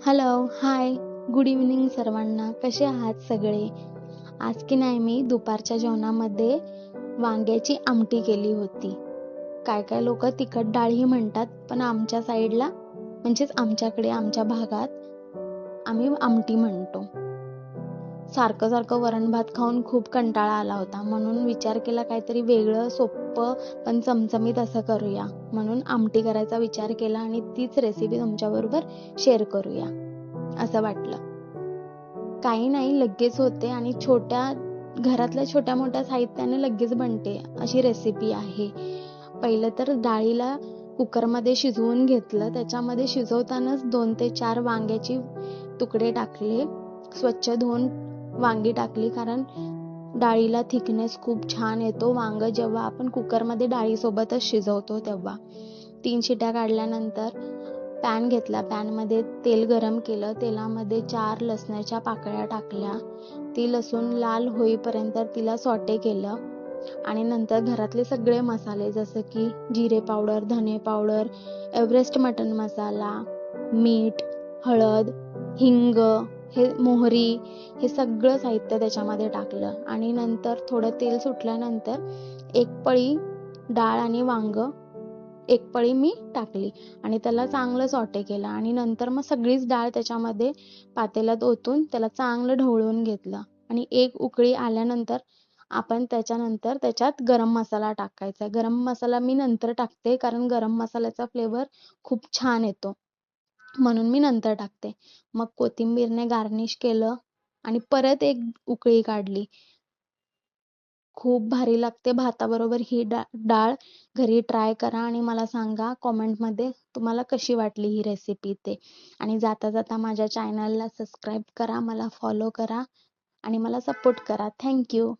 Hello, हाय, good evening सर्वांना. कसे आहात सगळे? आज की नाही मी दुपारच्या जेवणामध्ये वांग्याची आमटी केली होती. काय काय लोक तिखट डाळही म्हणतात, पण आमच्या साईडला म्हणजेच आमच्याकडे आमच्या भागात आम्ही आमटी म्हणतो. सारखं सारखं वरण भात खाऊन खूप कंटाळा आला होता, म्हणून विचार केला काहीतरी वेगळं सोपं पण चमचमीत असं करूया. म्हणून आमटी करायचा विचार केला आणि तीच रेसिपी तुमच्याबरोबर शेअर करूया असं वाटलं. काही नाही, लगेच होते आणि घरातल्या छोट्या मोठ्या साहित्याने लगेच बनते अशी रेसिपी आहे. पहिलं तर डाळीला कुकरमध्ये शिजवून घेतलं. त्याच्यामध्ये शिजवतानाच 2 ते 4 वांग्याची तुकडे टाकले. स्वच्छ धुवून वांगी टाकली, कारण डाळीला थिकनेस खूप छान येतो वांग जेव्हा आपण कुकरमध्ये डाळीसोबतच शिजवतो तेव्हा. 3 शिट्या काढल्यानंतर पॅन घेतला. पॅनमध्ये तेल गरम केलं. तेलामध्ये 4 लसणाच्या पाकळ्या टाकल्या. ती लसूण लाल होईपर्यंत तिला सॉटे केलं आणि नंतर घरातले सगळे मसाले जसं की जिरे पावडर, धने पावडर, एव्हरेस्ट मटन मसाला, मीठ, हळद, हिंग, मोहरी, हे सगळं साहित्य त्याच्यामध्ये टाकलं आणि नंतर थोडं तेल सुटल्यानंतर एक पळी डाळ आणि वांग एक पळी मी टाकली आणि त्याला चांगलं सॉटे केलं आणि नंतर मग सगळीच डाळ त्याच्यामध्ये पातेल्यात ओतून त्याला चांगलं ढवळून घेतलं आणि एक उकळी आल्यानंतर आपण त्याच्यानंतर त्याच्यात गरम मसाला टाकायचा. गरम मसाला मी नंतर टाकते, कारण गरम मसाल्याचा फ्लेवर खूप छान येतो, म्हणून मी नंतर टाकते. मग कोथिंबीरने गार्निश केलं आणि परत एक उकळी काढली. खूप भारी लागते भाताबरोबर ही डाळ. घरी ट्राय करा आणि मला सांगा कॉमेंटमध्ये तुम्हाला कशी वाटली ही रेसिपी ते. आणि जाता जाता माझ्या चॅनलला सबस्क्राईब करा, मला फॉलो करा आणि मला सपोर्ट करा. थँक्यू.